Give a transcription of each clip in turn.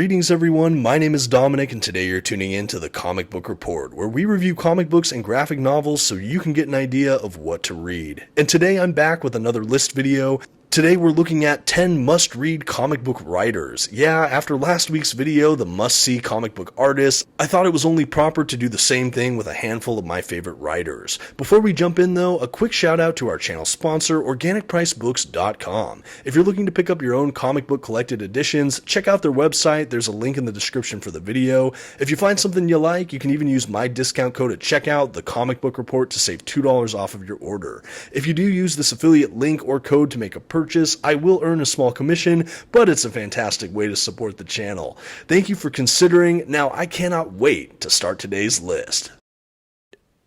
Greetings everyone, my name is Dominic and today you're tuning in to the Comic Book Report, where we review comic books and graphic novels so you can get an idea of what to read. And today I'm back with another list video. Today we're looking at 10 must-read comic book writers. Yeah, after last week's video, the must-see comic book artists, I thought it was only proper to do the same thing with a handful of my favorite writers. Before we jump in though, a quick shout out to our channel sponsor, OrganicPriceBooks.com. If you're looking to pick up your own comic book collected editions, check out their website, there's a link in the description for the video. If you find something you like, you can even use my discount code at checkout, TheComicBookReport, to save $2 off of your order. If you do use this affiliate link or code to make a purchase, I will earn a small commission, but it's a fantastic way to support the channel. Thank you for considering. Now I cannot wait to start today's list.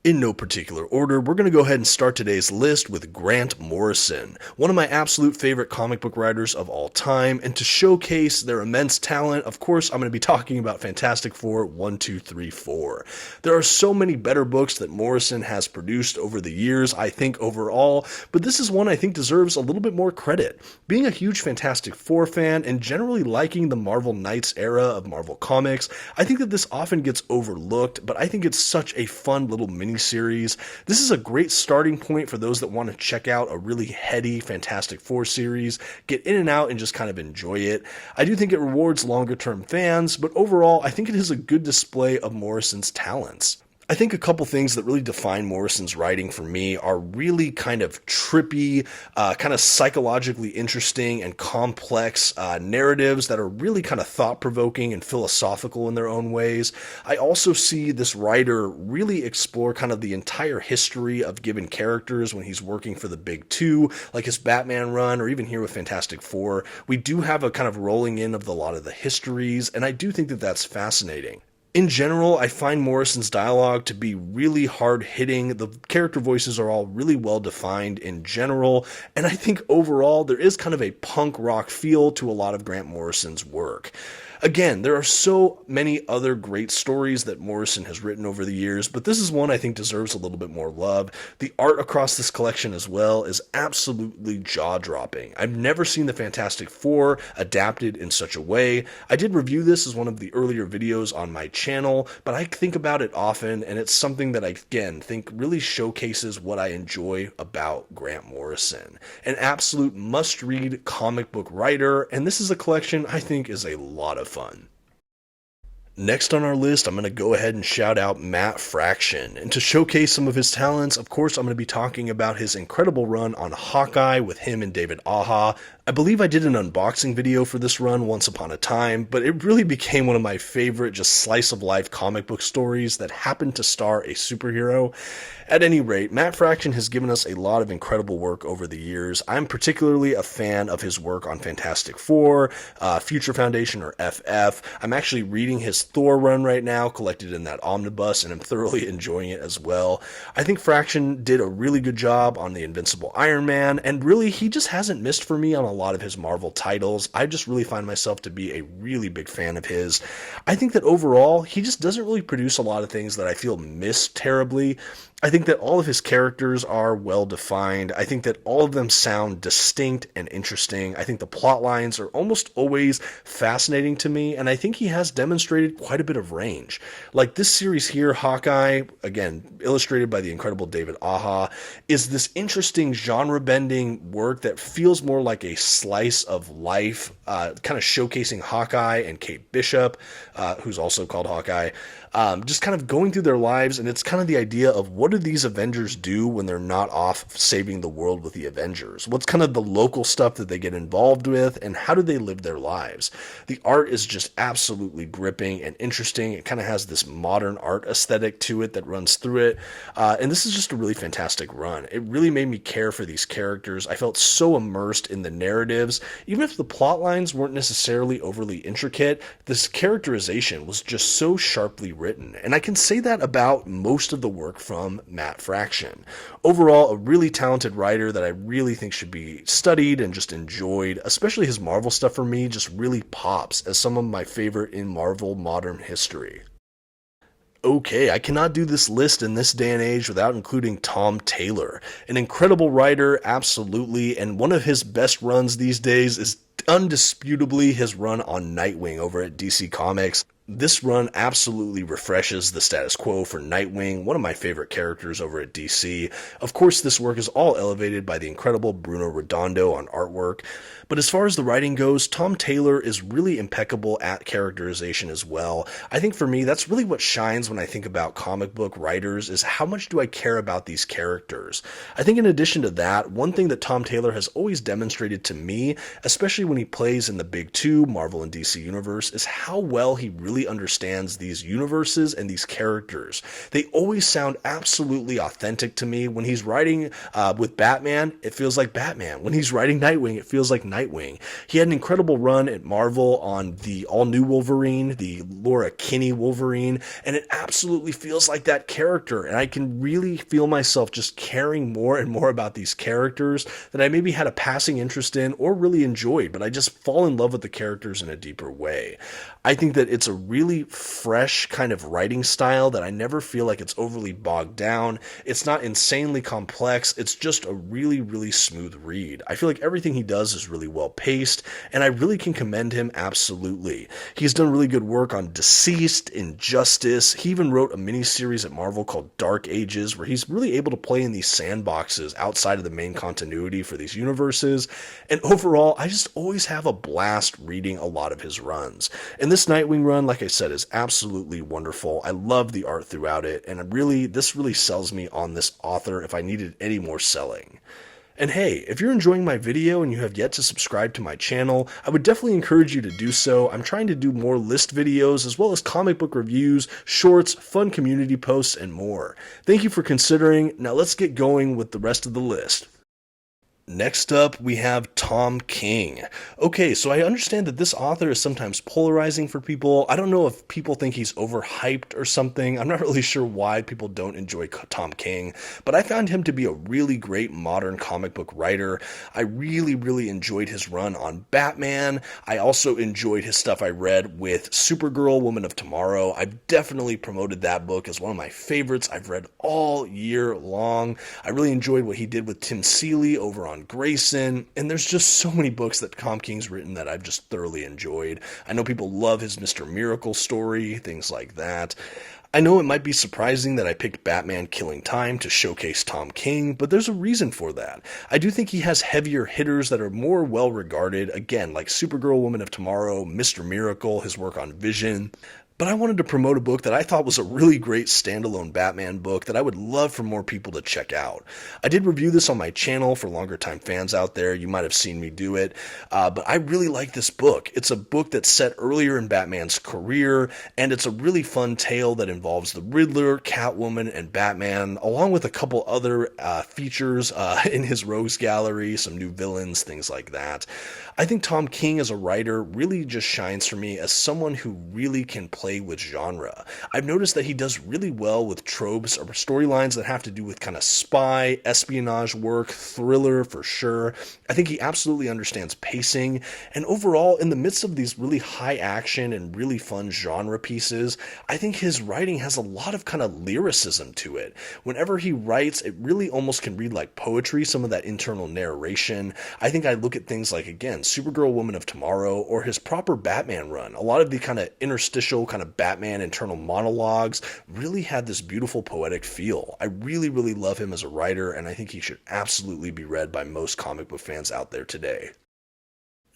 In no particular order, we're going to go ahead and start today's list with Grant Morrison, one of my absolute favorite comic book writers of all time, and to showcase their immense talent, of course, I'm going to be talking about Fantastic Four 1, 2, 3, 4. There are so many better books that Morrison has produced over the years, I think, overall, but this is one I think deserves a little bit more credit. Being a huge Fantastic Four fan and generally liking the Marvel Knights era of Marvel Comics, I think that this often gets overlooked, but I think it's such a fun little mini-series. This is a great starting point for those that want to check out a really heady Fantastic Four series, get in and out and just kind of enjoy it. I do think it rewards longer-term fans, but overall, I think it is a good display of Morrison's talents. I think a couple things that really define Morrison's writing for me are really kind of trippy, kind of psychologically interesting and complex narratives that are really kind of thought-provoking and philosophical in their own ways. I also see this writer really explore kind of the entire history of given characters when he's working for the big two, like his Batman run, or even here with Fantastic Four. We do have a kind of rolling in of a lot of the histories, and I do think that that's fascinating. In general, I find Morrison's dialogue to be really hard-hitting. The character voices are all really well-defined in general, and I think overall there is kind of a punk rock feel to a lot of Grant Morrison's work. Again, there are so many other great stories that Morrison has written over the years, but this is one I think deserves a little bit more love. The art across this collection as well is absolutely jaw-dropping. I've never seen the Fantastic Four adapted in such a way. I did review this as one of the earlier videos on my channel, but I think about it often, and it's something that I, again, think really showcases what I enjoy about Grant Morrison. An absolute must-read comic book writer, and this is a collection I think is a lot of fun. Next on our list, I'm going to go ahead and shout out Matt Fraction. And to showcase some of his talents, of course, I'm going to be talking about his incredible run on Hawkeye with him and David Aja. I believe I did an unboxing video for this run once upon a time, but it really became one of my favorite just slice-of-life comic book stories that happened to star a superhero. At any rate, Matt Fraction has given us a lot of incredible work over the years. I'm particularly a fan of his work on Fantastic Four, Future Foundation, or FF. I'm actually reading his Thor run right now, collected in that Omnibus, and I'm thoroughly enjoying it as well. I think Fraction did a really good job on the Invincible Iron Man, and really, he just hasn't missed for me on a lot of his Marvel titles. I just really find myself to be a really big fan of his. I think that overall, he just doesn't really produce a lot of things that I feel miss terribly. I think that all of his characters are well defined. I think that all of them sound distinct and interesting. I think the plot lines are almost always fascinating to me, and I think he has demonstrated quite a bit of range. Like this series here, Hawkeye, again, illustrated by the incredible David Aja, is this interesting genre-bending work that feels more like a slice of life, kind of showcasing Hawkeye and Kate Bishop, who's also called Hawkeye, just kind of going through their lives, and it's kind of the idea of what do these Avengers do when they're not off saving the world with the Avengers? What's kind of the local stuff that they get involved with, and how do they live their lives? The art is just absolutely gripping and interesting. It kind of has this modern art aesthetic to it that runs through it, and this is just a really fantastic run. It really made me care for these characters. I felt so immersed in the narratives. Even if the plot lines weren't necessarily overly intricate, this characterization was just so sharply written, and I can say that about most of the work from Matt Fraction. Overall, a really talented writer that I really think should be studied and just enjoyed, especially his Marvel stuff for me just really pops as some of my favorite in Marvel modern history. Okay, I cannot do this list in this day and age without including Tom Taylor. An incredible writer, absolutely, and one of his best runs these days is undisputably his run on Nightwing over at DC Comics. This run absolutely refreshes the status quo for Nightwing, one of my favorite characters over at DC. Of course, this work is all elevated by the incredible Bruno Redondo on artwork, but as far as the writing goes, Tom Taylor is really impeccable at characterization as well. I think for me, that's really what shines when I think about comic book writers, is how much do I care about these characters. I think in addition to that, one thing that Tom Taylor has always demonstrated to me, especially when he plays in the big two, Marvel and DC universe, is how well he really understands these universes and these characters. They always sound absolutely authentic to me. When he's writing with Batman, it feels like Batman. When he's writing Nightwing, it feels like Nightwing. He had an incredible run at Marvel on the all-new Wolverine, the Laura Kinney Wolverine, and it absolutely feels like that character, and I can really feel myself just caring more and more about these characters that I maybe had a passing interest in or really enjoyed, but I just fall in love with the characters in a deeper way. I think that it's a really fresh kind of writing style that I never feel like it's overly bogged down. It's not insanely complex. It's just a really, really smooth read. I feel like everything he does is really well paced, and I really can commend him absolutely. He's done really good work on Deceased, Injustice. He even wrote a miniseries at Marvel called Dark Ages, where he's really able to play in these sandboxes outside of the main continuity for these universes. And overall, I just always have a blast reading a lot of his runs. And this Nightwing run, like I said, is absolutely wonderful. I love the art throughout it, and this really sells me on this author if I needed any more selling. And hey, if you're enjoying my video and you have yet to subscribe to my channel, I would definitely encourage you to do so. I'm trying to do more list videos as well as comic book reviews, shorts, fun community posts, and more. Thank you for considering. Now let's get going with the rest of the list. Next up, we have Tom King. Okay, so I understand that this author is sometimes polarizing for people. I don't know if people think he's overhyped or something. I'm not really sure why people don't enjoy Tom King, but I found him to be a really great modern comic book writer. I really, really enjoyed his run on Batman. I also enjoyed his stuff I read with Supergirl, Woman of Tomorrow. I've definitely promoted that book as one of my favorites I've read all year long. I really enjoyed what he did with Tim Seeley over on Grayson, and there's just so many books that Tom King's written that I've just thoroughly enjoyed. I know people love his Mr. Miracle story, things like that. I know it might be surprising that I picked Batman Killing Time to showcase Tom King, but there's a reason for that. I do think he has heavier hitters that are more well regarded, again, like Supergirl, Woman of Tomorrow, Mr. Miracle, his work on Vision. But I wanted to promote a book that I thought was a really great standalone Batman book that I would love for more people to check out. I did review this on my channel for longer time fans out there. You might have seen me do it. But I really like this book. It's a book that's set earlier in Batman's career, and it's a really fun tale that involves the Riddler, Catwoman, and Batman, along with a couple other features in his rogues gallery, some new villains, things like that. I think Tom King as a writer really just shines for me as someone who really can play with genre. I've noticed that he does really well with tropes or storylines that have to do with kind of spy, espionage work, thriller for sure. I think he absolutely understands pacing, and overall, in the midst of these really high action and really fun genre pieces, I think his writing has a lot of kind of lyricism to it. Whenever he writes, it really almost can read like poetry, some of that internal narration. I think I look at things like, again, Supergirl, Woman of Tomorrow, or his proper Batman run. A lot of the kind of interstitial kind of Batman internal monologues really had this beautiful poetic feel. I really, really love him as a writer, and I think he should absolutely be read by most comic book fans out there today.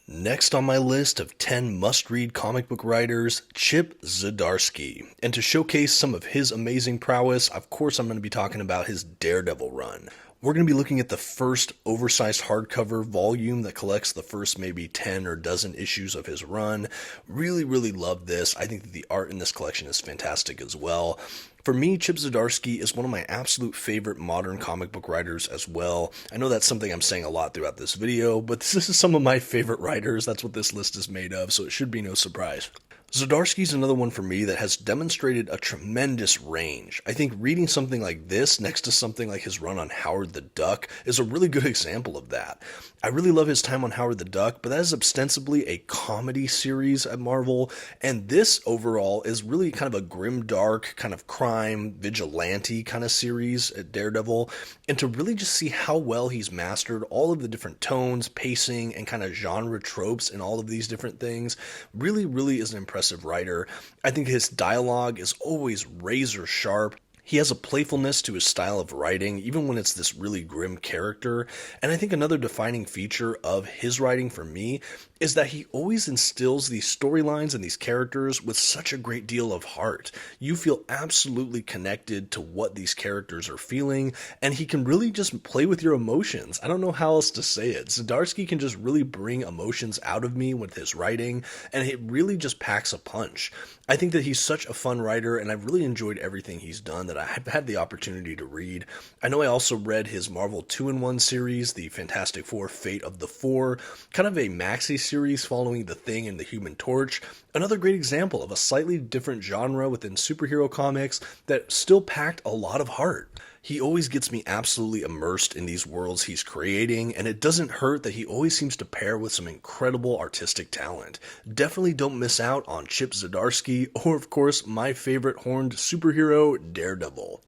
Next on my list of 10 must-read comic book writers, Chip Zdarsky. And to showcase some of his amazing prowess, of course I'm going to be talking about his Daredevil run. We're going to be looking at the first oversized hardcover volume that collects the first maybe 10 or dozen issues of his run. Really, really love this. I think that the art in this collection is fantastic as well. For me, Chip Zdarsky is one of my absolute favorite modern comic book writers as well. I know that's something I'm saying a lot throughout this video, but this is some of my favorite writers. That's what this list is made of, so it should be no surprise. Zdarsky's another one for me that has demonstrated a tremendous range. I think reading something like this next to something like his run on Howard the Duck is a really good example of that. I really love his time on Howard the Duck, but that is ostensibly a comedy series at Marvel, and this overall is really kind of a grim, dark, kind of crime, vigilante kind of series at Daredevil, and to really just see how well he's mastered all of the different tones, pacing, and kind of genre tropes in all of these different things really is an impressive writer. I think his dialogue is always razor sharp. He has a playfulness to his style of writing, even when it's this really grim character. And I think another defining feature of his writing for me is that he always instills these storylines and these characters with such a great deal of heart. You feel absolutely connected to what these characters are feeling, and he can really just play with your emotions. I don't know how else to say it. Zdarsky can just really bring emotions out of me with his writing, and it really just packs a punch. I think that he's such a fun writer, and I've really enjoyed everything he's done that I've had the opportunity to read. I know I also read his Marvel 2-in-1 series, the Fantastic Four Fate of the Four, kind of a maxi series following The Thing and the Human Torch. Another great example of a slightly different genre within superhero comics that still packed a lot of heart. He always gets me absolutely immersed in these worlds he's creating, and it doesn't hurt that he always seems to pair with some incredible artistic talent. Definitely don't miss out on Chip Zdarsky, or of course my favorite horned superhero, Daredevil.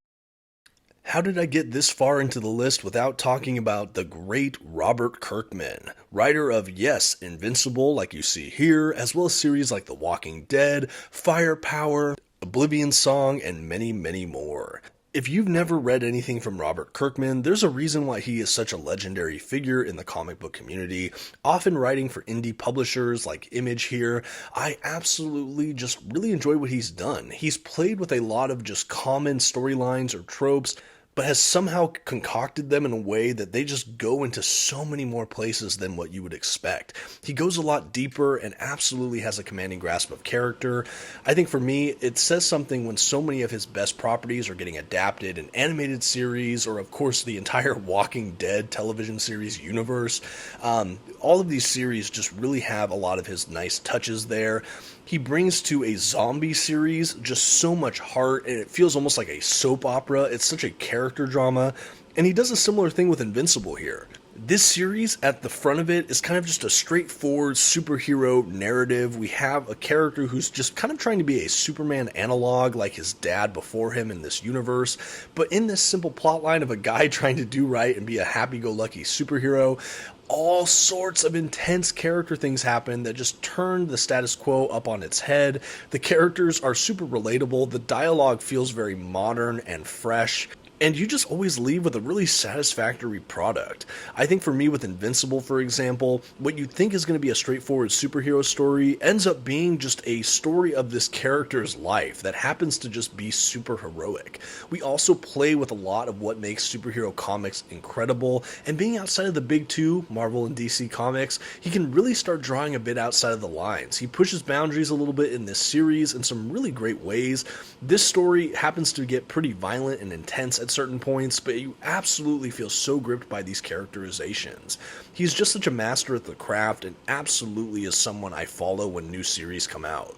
How did I get this far into the list without talking about the great Robert Kirkman, writer of, yes, Invincible, like you see here, as well as series like The Walking Dead, Firepower, Oblivion Song, and many more. If you've never read anything from Robert Kirkman, there's a reason why he is such a legendary figure in the comic book community, often writing for indie publishers like Image here. I absolutely just really enjoy what he's done. He's played with a lot of just common storylines or tropes, but has somehow concocted them in a way that they just go into so many more places than what you would expect. He goes a lot deeper and absolutely has a commanding grasp of character. I think for me, it says something when so many of his best properties are getting adapted in animated series, or of course the entire Walking Dead television series universe. All of these series just really have a lot of his nice touches there. He brings to a zombie series just so much heart, and it feels almost like a soap opera. It's such a character drama, and he does a similar thing with Invincible here. This series, at the front of it, is kind of just a straightforward superhero narrative. We have a character who's just kind of trying to be a Superman analog like his dad before him in this universe, but in this simple plotline of a guy trying to do right and be a happy-go-lucky superhero, all sorts of intense character things happen that just turn the status quo up on its head. The characters are super relatable, the dialogue feels very modern and fresh, and you just always leave with a really satisfactory product. I think for me with Invincible, for example, what you think is going to be a straightforward superhero story ends up being just a story of this character's life that happens to just be super heroic. We also play with a lot of what makes superhero comics incredible, and being outside of the big two, Marvel and DC Comics, he can really start drawing a bit outside of the lines. He pushes boundaries a little bit in this series in some really great ways. This story happens to get pretty violent and intense at certain points, but you absolutely feel so gripped by these characterizations. He's just such a master at the craft, and absolutely is someone I follow when new series come out.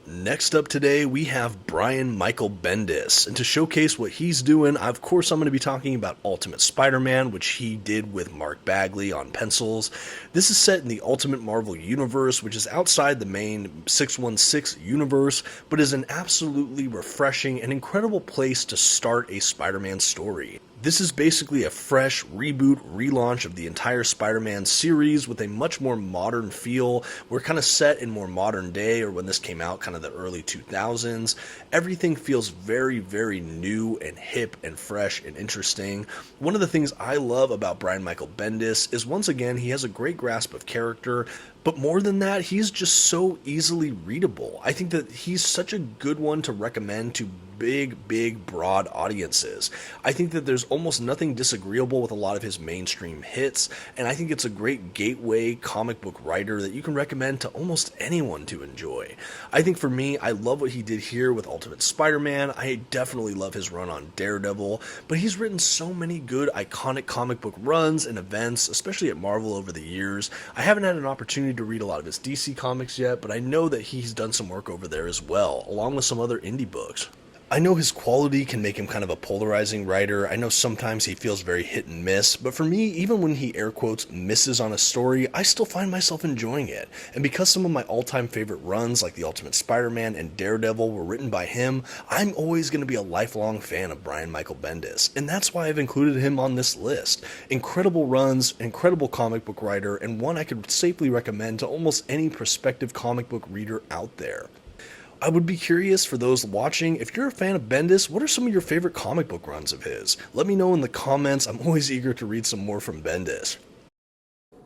Next up today, we have Brian Michael Bendis, and to showcase what he's doing, of course I'm going to be talking about Ultimate Spider-Man, which he did with Mark Bagley on pencils. This is set in the Ultimate Marvel Universe, which is outside the main 616 universe, but is an absolutely refreshing and incredible place to start a Spider-Man story. This is basically a fresh reboot, relaunch of the entire Spider-Man series with a much more modern feel. We're kind of set in more modern day, or when this came out, kind of the early 2000s. Everything feels very new and hip and fresh and interesting. One of the things I love about Brian Michael Bendis is, once again, he has a great grasp of character, but more than that, he's just so easily readable. I think that he's such a good one to recommend to big, broad audiences. I think that there's almost nothing disagreeable with a lot of his mainstream hits, and I think it's a great gateway comic book writer that you can recommend to almost anyone to enjoy. I think for me, I love what he did here with Ultimate Spider-Man. I definitely love his run on Daredevil, but he's written so many good iconic comic book runs and events, especially at Marvel over the years. I haven't had an opportunity opportunity to read a lot of his DC comics yet, but I know that he's done some work over there as well, along with some other indie books. I know his quality can make him kind of a polarizing writer. I know sometimes he feels very hit and miss, but for me, even when he air quotes misses on a story, I still find myself enjoying it. And because some of my all-time favorite runs, like The Ultimate Spider-Man and Daredevil, were written by him, I'm always going to be a lifelong fan of Brian Michael Bendis, and that's why I've included him on this list. Incredible runs, incredible comic book writer, and one I could safely recommend to almost any prospective comic book reader out there. I would be curious for those watching, if you're a fan of Bendis, what are some of your favorite comic book runs of his? Let me know in the comments. I'm always eager to read some more from Bendis.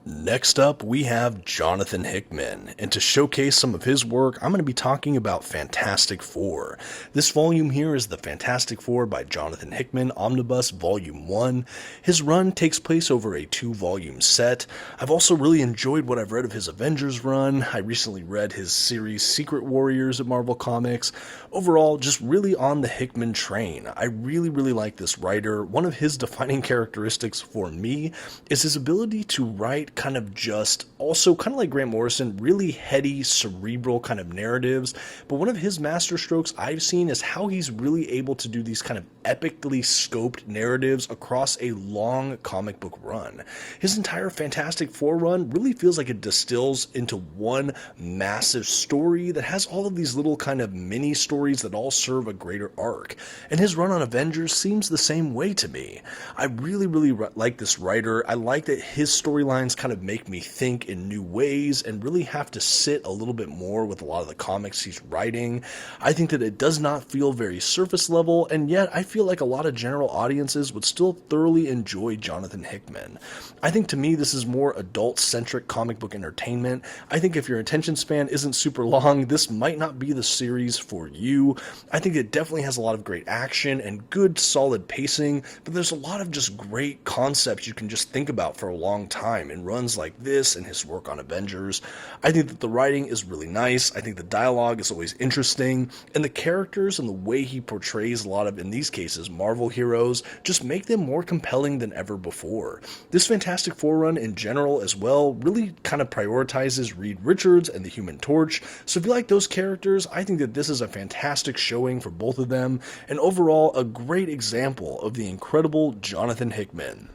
Next up, we have Jonathan Hickman, and to showcase some of his work, I'm going to be talking about Fantastic Four. This volume here is the Fantastic Four by Jonathan Hickman, Omnibus Volume 1. His run takes place over a 2-volume set. I've also really enjoyed what I've read of his Avengers run. I recently read his series Secret Warriors at Marvel Comics. Overall, just really on the Hickman train. I really like this writer. One of his defining characteristics for me is his ability to write kind of just, also kind of like Grant Morrison, really heady, cerebral kind of narratives, but one of his masterstrokes I've seen is how he's really able to do these kind of epically scoped narratives across a long comic book run. His entire Fantastic Four run really feels like it distills into one massive story that has all of these little kind of mini stories that all serve a greater arc, and his run on Avengers seems the same way to me. I really like this writer. I like that his storylines kind of make me think in new ways and really have to sit a little bit more with a lot of the comics he's writing. I think that it does not feel very surface level, and yet I feel like a lot of general audiences would still thoroughly enjoy Jonathan Hickman. I think to me this is more adult-centric comic book entertainment. I think if your attention span isn't super long, this might not be the series for you. I think it definitely has a lot of great action and good solid pacing, but there's a lot of just great concepts you can just think about for a long time in runs like this and his work on Avengers. I think that the writing is really nice. I think the dialogue is always interesting, and the characters and the way he portrays a lot of, in these cases, Marvel heroes just make them more compelling than ever before. This Fantastic Four run in general as well really kind of prioritizes Reed Richards and the Human Torch, so if you like those characters, I think that this is a fantastic showing for both of them, and overall a great example of the incredible Jonathan Hickman.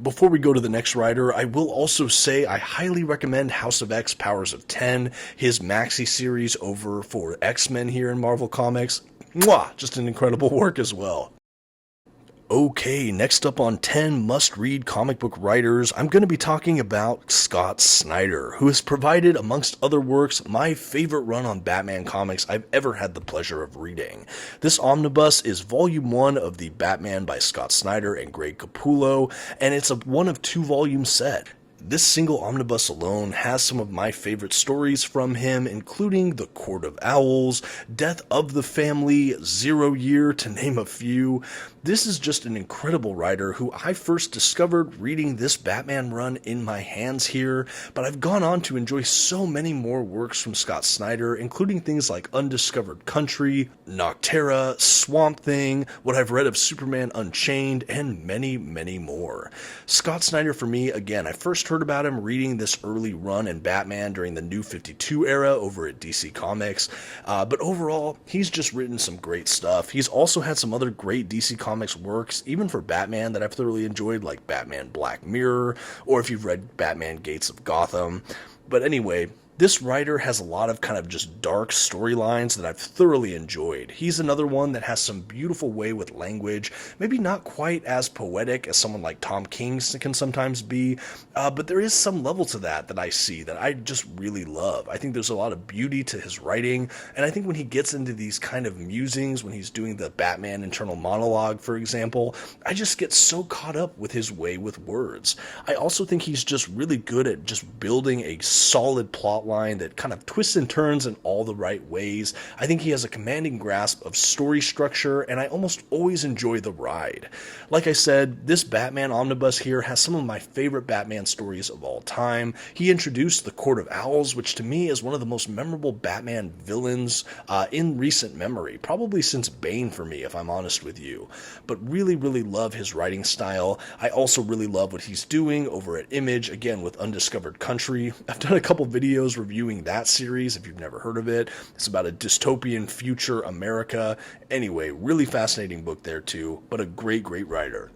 Before we go to the next writer, I will also say I highly recommend House of X Powers of 10, his maxi series over for X-Men here in Marvel Comics. Mwah! Just an incredible work as well. Okay, next up on 10 must-read comic book writers, I'm going to be talking about Scott Snyder, who has provided, amongst other works, my favorite run on Batman comics I've ever had the pleasure of reading. This omnibus is Volume 1 of the Batman by Scott Snyder and Greg Capullo, and it's a one of 2-volume set. This single omnibus alone has some of my favorite stories from him, including The Court of Owls, Death of the Family, 0 Year, to name a few. This is just an incredible writer who I first discovered reading this Batman run in my hands here, but I've gone on to enjoy so many more works from Scott Snyder, including things like Undiscovered Country, Noctera, Swamp Thing, what I've read of Superman Unchained, and many more. Scott Snyder, for me, again, I first heard about him reading this early run in Batman during the New 52 era over at DC Comics, but overall, he's just written some great stuff. He's also had some other great DC Comics works, even for Batman, that I've thoroughly enjoyed, like Batman Black Mirror, or if you've read Batman Gates of Gotham. But anyway, this writer has a lot of kind of just dark storylines that I've thoroughly enjoyed. He's another one that has some beautiful way with language, maybe not quite as poetic as someone like Tom King can sometimes be, but there is some level to that I see that I just really love. I think there's a lot of beauty to his writing, and I think when he gets into these kind of musings, when he's doing the Batman internal monologue, for example, I just get so caught up with his way with words. I also think he's just really good at just building a solid plot plotline that kind of twists and turns in all the right ways. I think he has a commanding grasp of story structure, and I almost always enjoy the ride. Like I said, this Batman Omnibus here has some of my favorite Batman stories of all time. He introduced the Court of Owls, which to me is one of the most memorable Batman villains in recent memory, probably since Bane for me, if I'm honest with you. But really, really love his writing style. I also really love what he's doing over at Image, again with Undiscovered Country. I've done a couple videos reviewing that series if you've never heard of it. It's about a dystopian future America. Anyway, really fascinating book there too, but a great, great writer.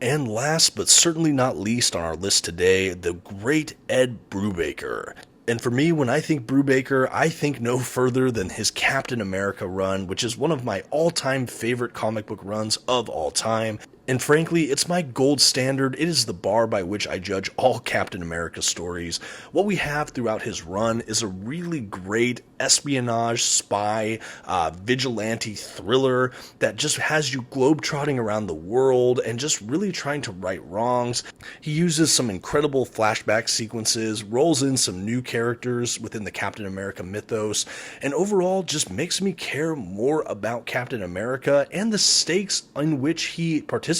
And last but certainly not least on our list today, the great Ed Brubaker. And for me, when I think Brubaker, I think no further than his Captain America run, which is one of my all-time favorite comic book runs of all time. And frankly, it's my gold standard. It is the bar by which I judge all Captain America stories. What we have throughout his run is a really great espionage, spy, vigilante thriller that just has you globetrotting around the world and just really trying to right wrongs. He uses some incredible flashback sequences, rolls in some new characters within the Captain America mythos, and overall just makes me care more about Captain America and the stakes in which he participates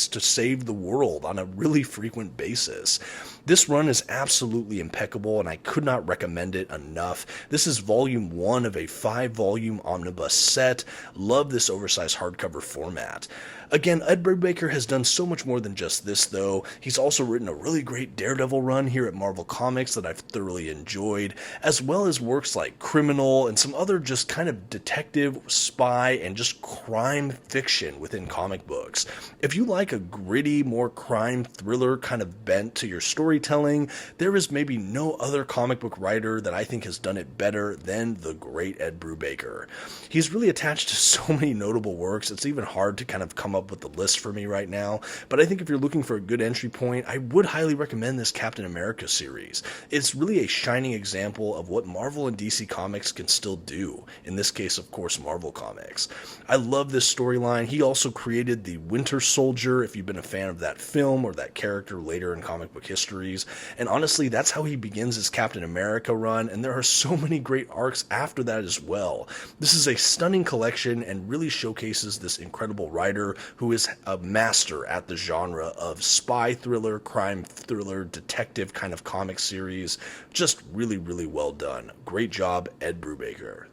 to save the world on a really frequent basis. This run is absolutely impeccable, and I could not recommend it enough. This is volume 1 of a 5-volume omnibus set. Love this oversized hardcover format. Again, Ed Brubaker has done so much more than just this, though. He's also written a really great Daredevil run here at Marvel Comics that I've thoroughly enjoyed, as well as works like Criminal and some other just kind of detective, spy, and just crime fiction within comic books. If you like a gritty, more crime thriller kind of bent to your storytelling, there is maybe no other comic book writer that I think has done it better than the great Ed Brubaker. He's really attached to so many notable works, it's even hard to kind of come up with the list for me right now, but I think if you're looking for a good entry point, I would highly recommend this Captain America series. It's really a shining example of what Marvel and DC Comics can still do, in this case, of course, Marvel Comics. I love this storyline. He also created the Winter Soldier, if you've been a fan of that film or that character later in comic book histories, and honestly, that's how he begins his Captain America run, and there are so many great arcs after that as well. This is a stunning collection and really showcases this incredible writer who is a master at the genre of spy thriller, crime thriller, detective kind of comic series. Just really, really well done. Great job, Ed Brubaker.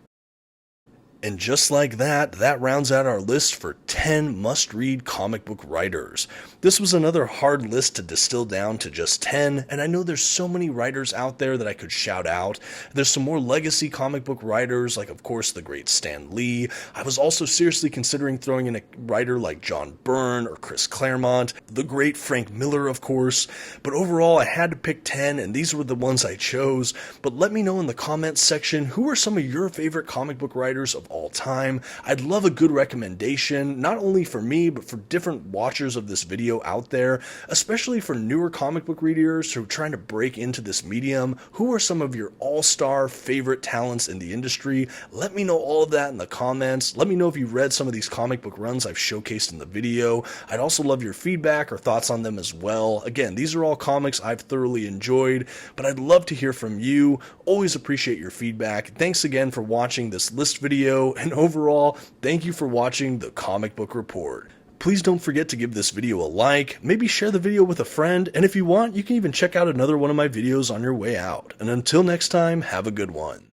And just like that, that rounds out our list for 10 must-read comic book writers. This was another hard list to distill down to just 10, and I know there's so many writers out there that I could shout out. There's some more legacy comic book writers, like of course the great Stan Lee. I was also seriously considering throwing in a writer like John Byrne or Chris Claremont, the great Frank Miller of course, but overall I had to pick 10, and these were the ones I chose. But let me know in the comments section, who are some of your favorite comic book writers of all time? I'd love a good recommendation, not only for me, but for different watchers of this video out there, especially for newer comic book readers who are trying to break into this medium. Who are some of your all-star favorite talents in the industry? Let me know all of that in the comments. Let me know if you've read some of these comic book runs I've showcased in the video. I'd also love your feedback or thoughts on them as well. Again, these are all comics I've thoroughly enjoyed, but I'd love to hear from you. Always appreciate your feedback. Thanks again for watching this list video, and overall, thank you for watching The Comic Book Report. Please don't forget to give this video a like, maybe share the video with a friend, and if you want, you can even check out another one of my videos on your way out. And until next time, have a good one.